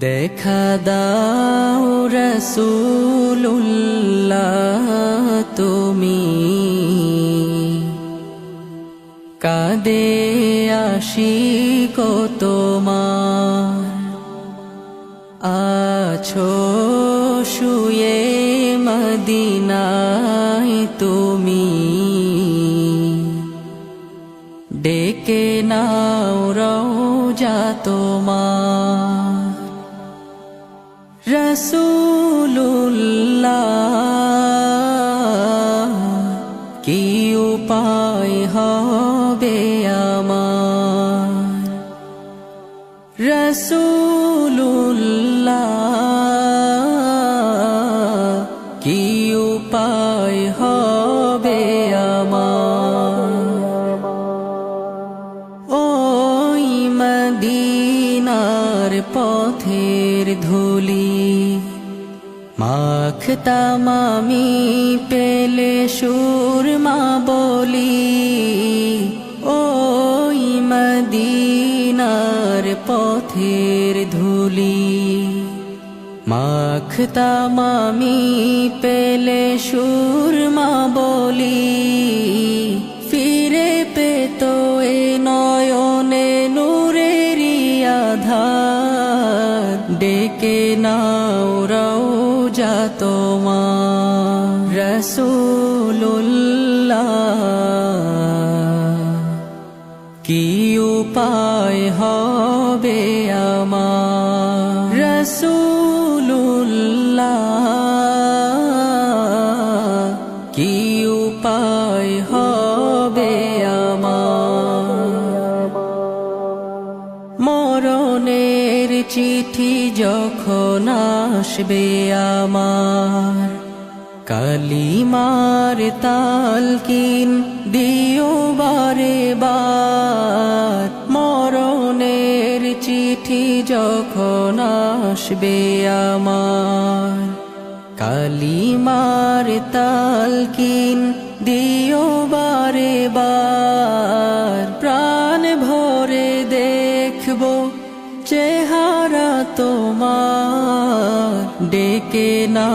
দেখা দাও রাসূলুল্লাহ তুমি, কাঁদে আশিক তোমার। আছো শুয়ে মদিনায় তুমি, ডেকে নাও রওজা তোমার। রাসূলুল্লাহ কি উপায় হবে আমার, রাসূলুল্লাহ কি উপায় হবে আমার। ওই মদিনার পথের ধুলি মাখতাম আমি, পেলে সুরমা বলি। ওই মদিনার পথের ধুলি মাখতাম আমি, পেলে সুরমা বলি। ফিরে পেত এ নয়নে নূরেরি আধার, ডেকে নাও রওজা তোমার। রাসূলুল্লাহ কি উপায় হবে আমার, রাসূলুল্লাহ কি উপায় হবে আমার। মরণের চিঠি যখন আসবে আমার, কালিমার তালকিন দিও বারে বার। মরণের চিঠি যখন আসবে আমার, কালিমার তালকিন দিও বারে বার। প্রাণ ভরে দেখবো চেহারা তোমার, ডেকে না